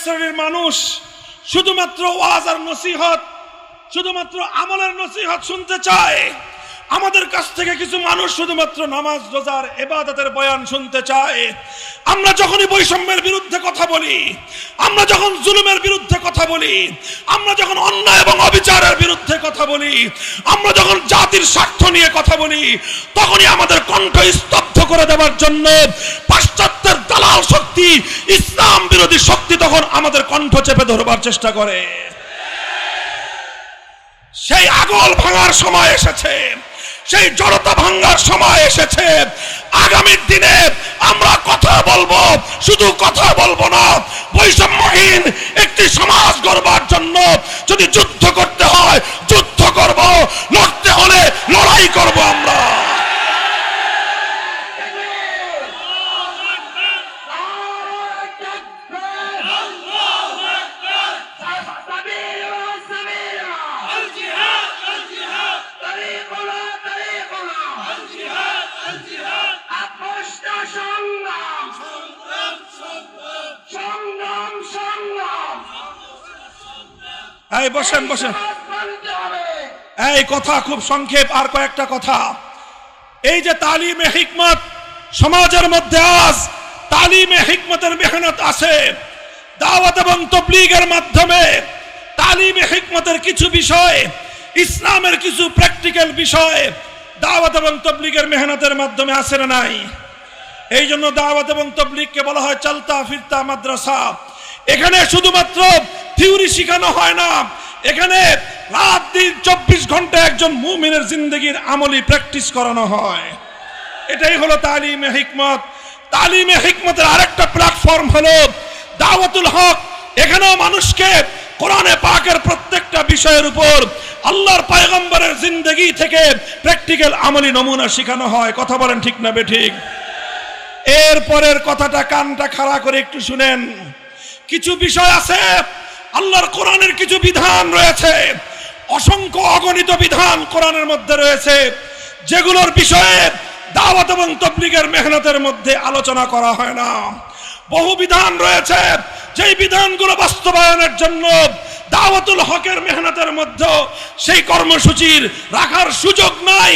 শ্রেণীর মানুষ শুধুমাত্র ওয়াজ আর নসিহত, শুধুমাত্র আমলের নসিহত শুনতে চায়। আমাদের কাছ থেকে কিছু মানুষ শুধুমাত্র নামাজ রোজার ইবাদতের বয়ান শুনতে চায়। আমরা যখনই বৈষম্যের বিরুদ্ধে কথা বলি, আমরা যখন জুলুমের বিরুদ্ধে কথা বলি, আমরা যখন অন্যায় এবং অবিচারের বিরুদ্ধে কথা বলি, আমরা যখন জাতির স্বার্থ নিয়ে কথা বলি, তখনই আমাদের কণ্ঠ স্তব্ধ করে দেওয়ার জন্য পাশ্চাত্যের দালাল শক্তি, ইসলাম বিরোধী শক্তি তখন আমাদের কণ্ঠ চেপে ধরবার চেষ্টা করে। সেই আগল ভাঙার সময় এসেছে, সেই জড়তা ভাঙার সময় এসেছে। আগামী দিনে আমরা কথা বলবো, শুধু কথা বলবো না, বৈষম্যহীন একটি সমাজ গড়বার জন্য যদি যুদ্ধ করতে হয় যুদ্ধ করব, লড়তে হলে লড়াই করব। আমরা এই বসেন বসেন, এই কথা খুব সংক্ষেপ, আর কয়েকটা কথা। এই যে তালিমে হিকমত, সমাজের মধ্যে আজ তালিমে হিকমতের মেহনত আছে। দাওয়াত এবং তাবলীগের মাধ্যমে তালিমে হিকমতের কিছু বিষয়, ইসলামের কিছু প্র্যাকটিক্যাল বিষয় দাওয়াত এবং তাবলীগের মেহনতের মাধ্যমে আসে না নাই? এই জন্য দাওয়াত এবং তাবলীগকে বলা হয় চলতা ফিরতা মাদ্রাসা। এখানে শুধুমাত্র থিওরি শেখানো হয় না, এখানে রাত দিন 24 ঘন্টা একজন মুমিনের জিন্দেগির আমলি প্র্যাকটিস করানো হয়। এটাই হলো তালিমে হিকমত। তালিমে হিকমতের আরেকটা প্ল্যাটফর্ম হলো দাওয়াতুল হক। এখানেও মানুষকে কোরআনে পাকের প্রত্যেকটা বিষয়ের উপর আল্লাহর পয়গম্বরের জিন্দেগি থেকে প্র্যাকটিক্যাল আমলি নমুনা শেখানো হয়। কথা বলেন ঠিক না বেঠিক? এরপরের কথাটা কানটা খাড়া করে একটু শুনেন। কিছু বিষয় আছে, আল্লাহর কোরআনের কিছু বিধান রয়েছে, অসংখ্য অগণিত বিধান কোরআনের মধ্যে রয়েছে, যেগুলোর বিষয়ে দাওয়াত এবং তাবলীগের মেহনতের মধ্যে আলোচনা করা হয় না। বহু বিধান রয়েছে যেই বিধানগুলো বাস্তবায়নের জন্য দাওয়াতুল হকের মেহনতের মধ্যে সেই কর্মসূচির রাখার সুযোগ নাই।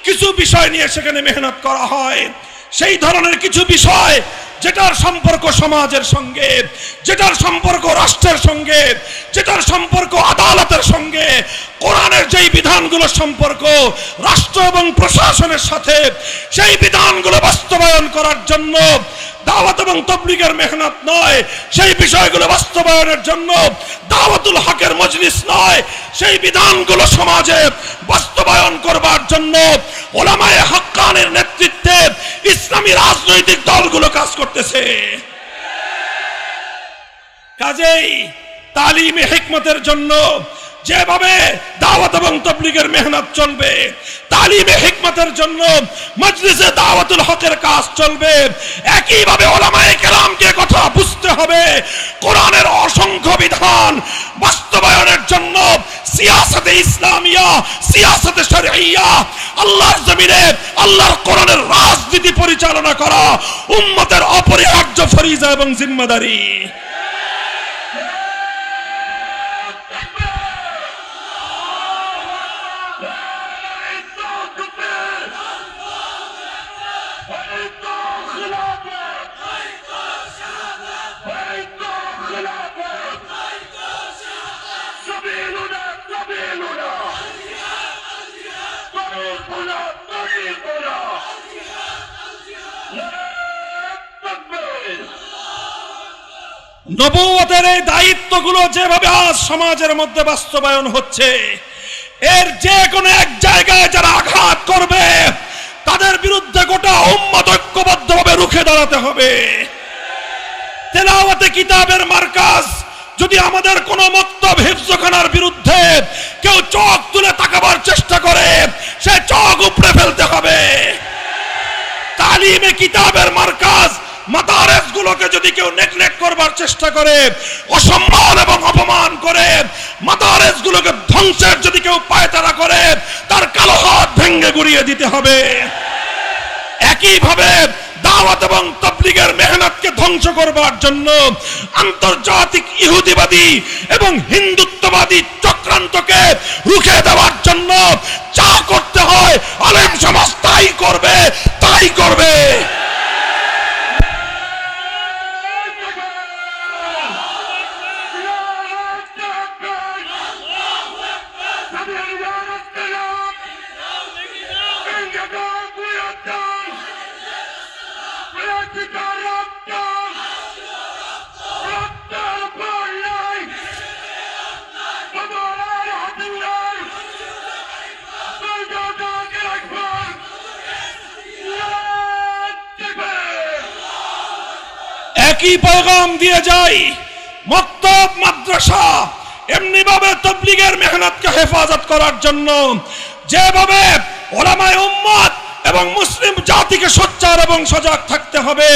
কিছু বিষয় নিয়ে সেখানে মেহনত করা হয়। সেই ধরনের কিছু বিষয় যেটার সম্পর্ক সমাজের সঙ্গে, যেটার সম্পর্ক রাষ্ট্রের সঙ্গে, যেটার সম্পর্ক আদালতের সঙ্গে, কোরআনের যেই বিধানগুলোর সম্পর্ক রাষ্ট্র এবং প্রশাসনের সাথে, সেই বিধানগুলো বাস্তবায়ন করার জন্য দাওয়াত এবং তাবলীগের মেহনত নয়, সেই বিষয়গুলো বাস্তবায়নের জন্য দাওয়াতুল হকের মজলিস নয়, সেই বিধানগুলো সমাজে বাস্তবায়ন করবার জন্য উলামায়ে হক্কানির নেতৃত্বে ইসলামী রাজনৈতিক দলগুলো কাজ করতেছে। কাজেই তালিমে হিকমতের জন্য যেভাবে দাওয়াত এবং তাবলীগের মেহনত চলবে, তালিমে হিকমতের জন্য মজলিসে দাওয়াতুল হকের কাজ চলবে, একইভাবে উলামায়ে কেরামকে কথা বুঝতে হবে। কোরআনের অসংখ্য বিধান বাস্তবায়নের জন্য সিয়াসতে ইসলামিয়া, সিয়াসতে শরঈয়া, আল্লাহর জমিনে আল্লাহর কোরআনের রাজনীতি পরিচালনা করা উম্মতের অপরিহার্য ফরিজা এবং জিম্মাদারি। নবুয়তের এই দায়িত্বগুলো যেভাবে আজ সমাজের মধ্যে বাস্তবায়ন হচ্ছে, এর যে কোনো এক জায়গায় যারা আঘাত করবে তাদের বিরুদ্ধে গোটা উম্মত ঐক্যবদ্ধভাবে রুখে দাঁড়াতে হবে। তেলাওয়াতে কিতাবের মার্কাজ যদি আমাদের কোন মক্তব হিফজখানার বিরুদ্ধে কেউ চোখ তুলে তাকাবার চেষ্টা করে, সে চোখ উপড়ে ফেলতে হবে। তালিমে কিতাবের মার্কাজ মাদারেস গুলোকে যদি কেউ নেগলেক্ট করবার চেষ্টা করে, অসম্মান এবং অপমান করে, মাদারেস গুলোকে ধ্বংসের যদি কেউ পায়তারা করে, তার কালো হাত ভেঙে গুড়িয়ে দিতে হবে। একইভাবে দাওয়াত এবং তাবলীগের মেহনতকে ধ্বংস করবার জন্য আন্তর্জাতিক ইহুদিবাদী এবং হিন্দুত্ববাদী চক্রান্তকে রুখে দেওয়ার জন্য যা করতে হয় আলেম সমাজ তাই করবে, তাই করবে। একই পয়গাম দিয়ে যাই মক্তব মাদ্রাসা এমনি ভাবে তাবলীগের মেহনতকে হেফাজত করার জন্য যেভাবে উলামায়ে উম্মত এবং মুসলিম জাতিকে সোচ্চার এবং সজাগ থাকতে হবে,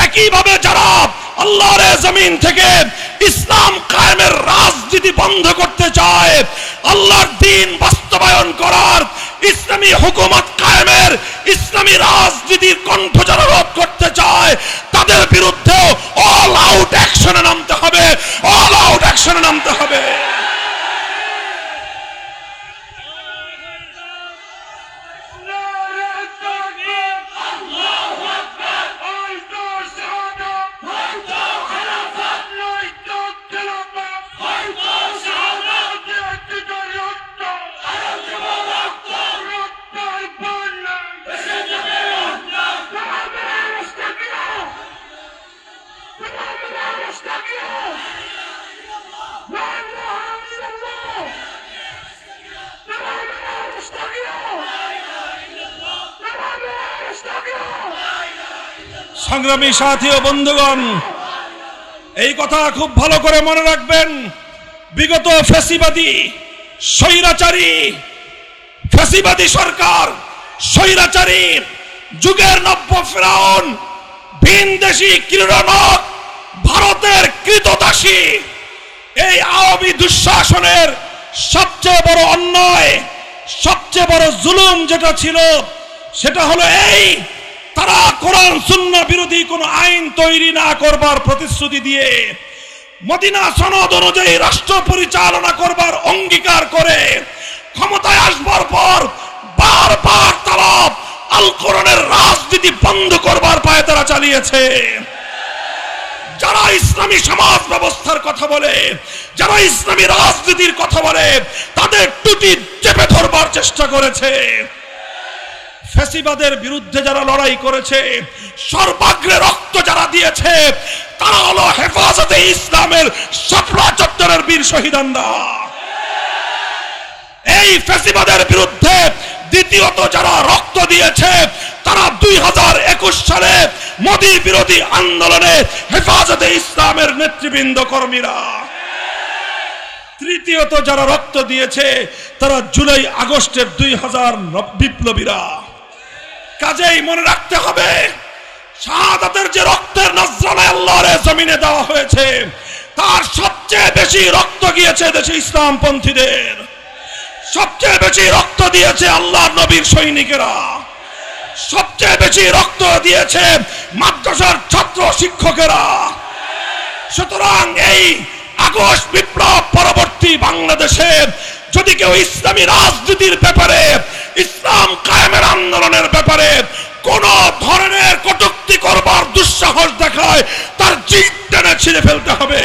একইভাবে যারা আল্লাহর জমিন থেকে ইসলাম কায়েমের রাজনীতি বন্ধ করতে চায়, আল্লাহর দ্বীন বাস্তবায়ন করার, ইসলামী হুকুমত কায়েমের, ইসলামী রাজনীতির কণ্ঠ যারা রোধ করতে চায়, তাদের বিরুদ্ধে অল আউট অ্যাকশনে নামতে হবে, অল আউট অ্যাকশনে নামতে হবে। সংগ্রামী সাথী ও বন্ধুগণ, এই কথা খুব ভালো করে মনে রাখবেন। বিগত ফ্যাসিবাদী স্বৈরাচারী সরকার, স্বৈরাচারী যুগের নব্য ফেরাউন, ভিনদেশী ক্রীড়নক, ভারতের কৃতদাসী, এই আওয়ামী দুঃশাসনের সবচেয়ে বড় অন্যায়, সবচেয়ে বড় জুলুম যেটা ছিল সেটা হলো এই, তারা কোরআন সুন্নাহ বিরোধী কোন আইন তৈরি না করবার প্রতিশ্রুতি দিয়ে মদিনা সনদ অনুযায়ী রাষ্ট্র পরিচালনা করবার অঙ্গীকার করে ক্ষমতায় আসবার পর বারবার তারা আল কোরআনের রাজনীতি বন্ধ করবার পায়ে তারা চালিয়েছে। যারা ইসলামী সমাজ ব্যবস্থার কথা বলে, যারা ইসলামী রাজনীতির কথা বলে, তাদের টুটি চেপে ধরবার চেষ্টা করেছে। ফ্যাসিবাদের বিরুদ্ধে যারা লড়াই করেছে, সর্বাগ্রে রক্ত যারা দিয়েছে, তারা হলো হেফাজতে ইসলামের শাপলা চত্বরের বীর শহীদানরা। এই ফ্যাসিবাদের বিরুদ্ধে দ্বিতীয়ত যারা রক্ত দিয়েছে, তারা 2021 সালে মোদী বিরোধী আন্দোলনে হেফাজতে ইসলামের নেতৃবৃন্দ কর্মীরা। তৃতীয়ত যারা রক্ত দিয়েছে, তারা জুলাই আগস্টের 2000 বিপ্লবীরা। কাজেই মনে রাখতে হবে, শাহাদাতের যে রক্তের নজরানা আল্লাহর জমিনে দেওয়া হয়েছে, তার সবচেয়ে বেশি রক্ত গিয়েছে দেশে ইসলামপন্থীদের, সবচেয়ে বেশি রক্ত দিয়েছে আল্লাহর নবীর সৈনিকেরা, সবচেয়ে বেশি রক্ত দিয়েছে মাদ্রাসার ছাত্র শিক্ষকেরা। সুতরাং এই আগস্ট বিপ্লব পরবর্তী বাংলাদেশে যদি কেউ ইসলামী রাজনীতির ব্যাপারে, ইসলাম কায়েমের আন্দোলনের ব্যাপারে কোন ধরনের কটূক্তি করবার দুঃসাহস দেখায়, তার জিভ টেনে ছিঁড়ে ফেলতে হবে।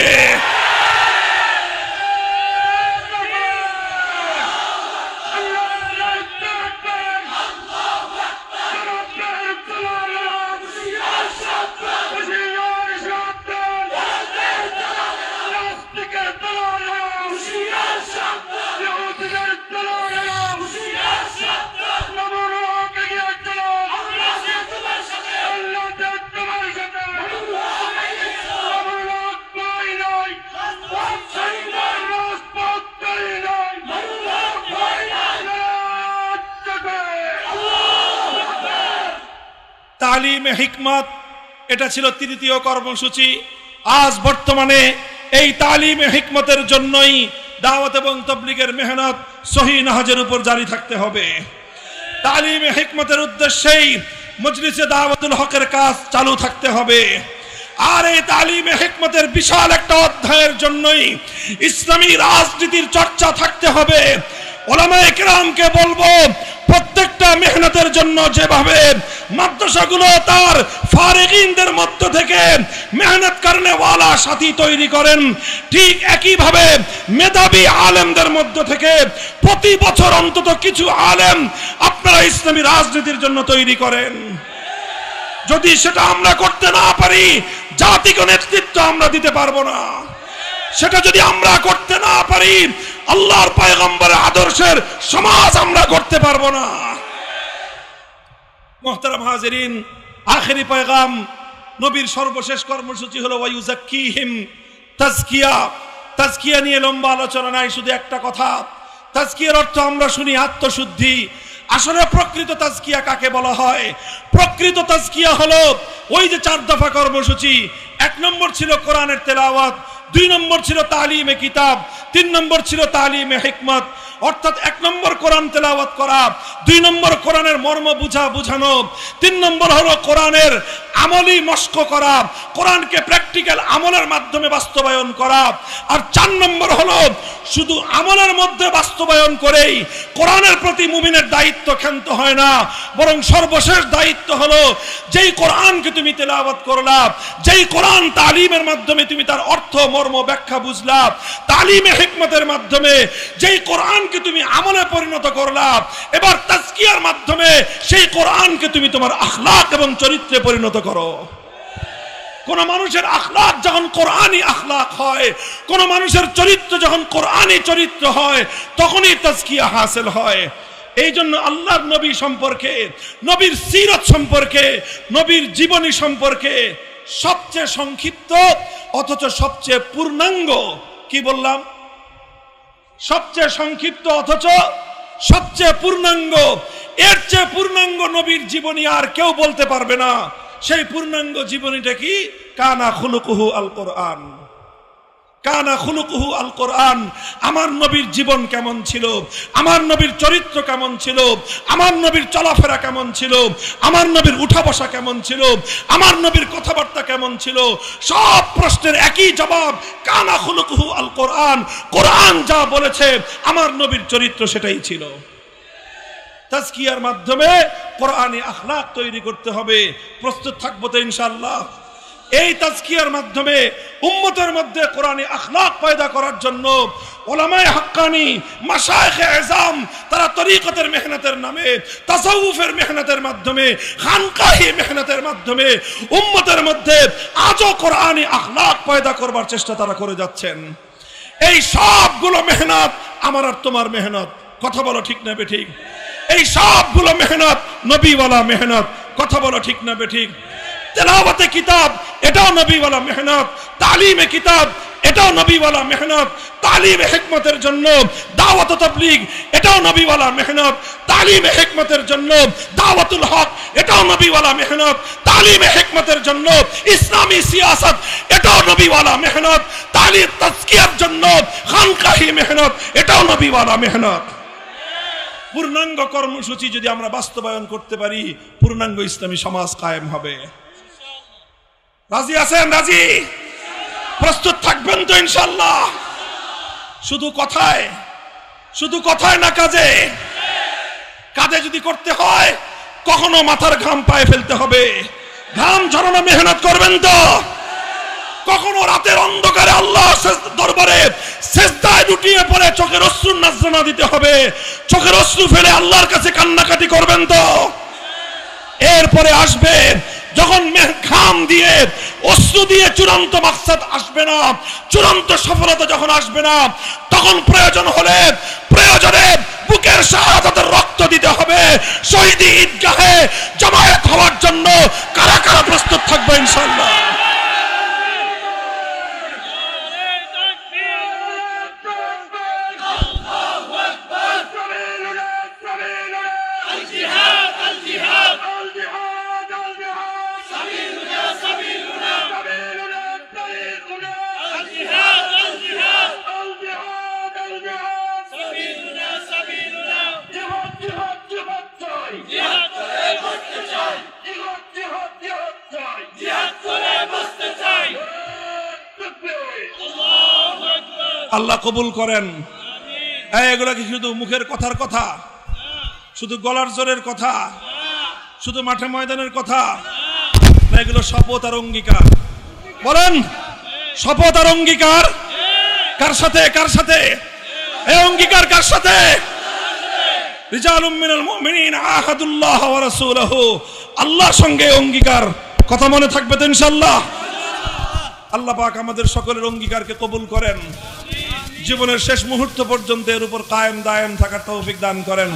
তালিমে হিকমত, এটা ছিল তৃতীয় কর্মসূচি। আজ বর্তমানে এই তালিমে হিকমতের জন্যই দাওয়াত এবং তাবলীগের মেহনত সহি নাহাজের উপর জারি থাকতে হবে। তালিমে হিকমতের উদ্দেশ্যেই মজলিসে দাওয়াতুল হকের কাজ চালু থাকতে হবে। আর এই তালিমে হিকমতের বিশাল একটা অধ্যায়ের জন্যই ইসলামী রাজনীতির চর্চা থাকতে হবে। উলামায়ে কেরামকে বলবো, প্রত্যেকটা মেহনতের জন্য যেভাবে মাদ্রাসাগুলো তার ফারিগিনদের মধ্য থেকে মেহনত করনে ওয়ালা সাথী তৈরি করেন, ঠিক একইভাবে মেধাবী আলেমদের মধ্য থেকে প্রতি বছর অন্তত কিছু আলেম আপনারা ইসলামী রাজনীতির জন্য তৈরি করেন। যদি সেটা আমরা করতে না পারি, জাতিকে নেতৃত্ব আমরা দিতে পারবো না। সেটা যদি আমরা করতে না পারি, আল্লাহর পয়গম্বরের আদর্শের সমাজ আমরা করতে পারবো না। মুহতারাম হাজিরিন, আখেরি পয়গাম, নবীর সর্বশেষ কর্মসূচি হলো ওয়ায়ুযাক্কিহিম, তাজকিয়া। তাজকিয়া নিয়ে লম্বা আলোচনা নাই, শুধু একটা কথা। তাজকিয়ার অর্থ আমরা শুনি আত্মশুদ্ধি। আসলে প্রকৃত তাজকিয়া কাকে বলা হয়? প্রকৃত তাজকিয়া হলো ওই যে 4 দফা কর্মসূচি। 1 নম্বর ছিল কোরআনের তেলাওয়াত, 2 নম্বর ছিল তালিমে কিতাব, 3 নম্বর ছিল তালিমে হিকমত। অর্থাৎ 1 নম্বর কোরআন তেলাওয়াত করা, 2 নম্বর কোরআনের মর্ম বুঝানো, 3 নম্বর হলো কোরআনের আমলি মশক করা, কোরআনকে প্র্যাকটিক্যাল আমলের মাধ্যমে বাস্তবায়ন করা। আর 4 নম্বর হলো শুধু আমলের মধ্যে বাস্তবায়ন করেই কোরআনের প্রতি মুমিনের দায়িত্ব ক্ষান্ত হয় না, বরং সর্বশেষ দায়িত্ব হলো যেই কোরআনকে তুমি তেলাওয়াত করলা, যেই কোরআন তালিমের মাধ্যমে তুমি তার অর্থ মর্ম ব্যাখ্যা বুঝলা, তালিমে হিকমতের মাধ্যমে যেই কোরআনকে তুমি আমলে পরিণত করলা, এবার তাজকিয়ার মাধ্যমে সেই কোরআনকে তুমি তোমার আখলাক এবং চরিত্রে পরিণত করো। কোন মানুষের আখলাক যখন কোরআনী আখলাক হয়, কোন মানুষের চরিত্র যখন কোরআনী চরিত্র হয়, তখনই তাজকিয়া হাসিল হয়। এই জন্য আল্লাহর নবী সম্পর্কে, নবীর সিরত সম্পর্কে, নবীর জীবনী সম্পর্কে সবচেয়ে সংক্ষিপ্ত অথচ সবচেয়ে পূর্ণাঙ্গ, কি বললাম? সবচেয়ে সংক্ষিপ্ত অথচ সবচেয়ে পূর্ণাঙ্গ, এর চেয়ে পূর্ণাঙ্গ নবীর জীবনী আর কেউ বলতে পারবে না। সেই পূর্ণাঙ্গ জীবনীটা কি? কানা খুলুকুহু আল কোরআন। কানা খুলুকুহু আল কোরআন। আমার নবীর জীবন কেমন ছিল, আমার নবীর চরিত্র কেমন ছিল, আমার নবীর চলাফেরা কেমন ছিল, আমার নবীর উঠা বসা কেমন ছিল, আমার নবীর কথাবার্তা কেমন ছিল, সব প্রশ্নের একই জবাব, কানা খুলুকুহু আল কোরআন। কোরআন যা বলেছে আমার নবীর চরিত্র সেটাই ছিল। তাজকিয়ার মাধ্যমে কোরআনী আখলাক তৈরি করতে হবে। প্রস্তুত থাকবো তো ইনশাআল্লাহ? এই তাজকিয়ার মাধ্যমে উম্মতের মধ্যে কোরআনী আখলাক পয়দা করার জন্য উলামায়ে হাক্কানি, মাশায়েখে আযম, তারা তরিকতের মেহনতের নামে, তাসাউফের মেহনতের মাধ্যমে, খানকাহি মেহনতের মাধ্যমে উম্মতের মধ্যে আজও কোরআনী আখলাক পয়দা করবার চেষ্টা তারা করে যাচ্ছেন। এই সবগুলো মেহনত আমার আর তোমার মেহনত। কথা বলো ঠিক না বেঠিক? এই সবগুলো মেহনত নবীওয়ালা মেহনত। কথা বলো ঠিক না বেঠিক? তেলাওয়াতে কিতাব এটাও নবীওয়ালা মেহনত, তালিমে কিতাব এটাও নবীওয়ালা মেহনত, তালিমে হিকমতের জন্য দাওয়াত ও তাবলীগ এটাও নবীওয়ালা মেহনত, তালিমে হিকমতের জন্য দাওয়াতুল হক এটাও নবীওয়ালা মেহনত, তালিমে হিকমতের জন্য ইসলামী সিয়াসত এটাও নবীওয়ালা মেহনত, তালিম তাজকিয়ার জন্য খানকাহি মেহনত এটাও নবীওয়ালা মেহনত। পূর্ণাঙ্গ কর্মসূচি যদি আমরা বাস্তবায়ন করতে পারি, পূর্ণাঙ্গ ইসলামী সমাজ কায়েম হবে। রাজি আছেন? রাজি? প্রস্তুত থাকবেন তো ইনশাআল্লাহ? শুধু কথায়, শুধু কথায় না, কাজে। কাজে যদি করতে হয় কখনো মাথার ঘাম পায়ে ফেলতে হবে। ঘাম ঝরানো মেহনত করবেন তো? কখনো রাতের অন্ধকারে আল্লাহ দরবারে সিজদায় লুটিয়ে পড়ে চোখের অশ্রু নাজরানা দিতে হবে। চোখের অশ্রু ফেলে আল্লাহর কাছে কান্নাকাটি করবেন তো? এরপরে আসবে যখন ঘাম দিয়ে, অশ্রু দিয়ে চূড়ান্ত মাকসাদ আসবে না, চূড়ান্ত সফলতা যখন আসবে না, তখন প্রয়োজন হলে প্রয়োজনে বুকের শাহাদাতের রক্ত দিতে হবে। শহীদি ঈদগাহে জামায়াত হওয়ার জন্য কারা কারা প্রস্তুত থাকবে ইনশাআল্লাহ? আল্লাহ কবুল করেন। এগুলা কি শুধু মুখের কথার কথা, শুধু গলার জোরের কথা, শুধু মাঠে ময়দানের কথা না, এগুলো শপথ আর অঙ্গীকার? বলেন, শপথ আর অঙ্গীকার কার সাথে? কার সাথে এই অঙ্গীকার? কার সাথে? রিজালুম মিনাল মুমিনিন আহাদুল্লাহ ওয়া রাসূলুহু, আল্লাহর সঙ্গে অঙ্গীকার। কথা মনে থাকবে তো ইনশাআল্লাহ? আল্লাহ পাক আমাদের সকলের অঙ্গীকারকে কবুল করেন, জীবনের শেষ মুহূর্ত পর্যন্ত এর উপর কায়েম দায়েম থাকার তৌফিক দান করেন।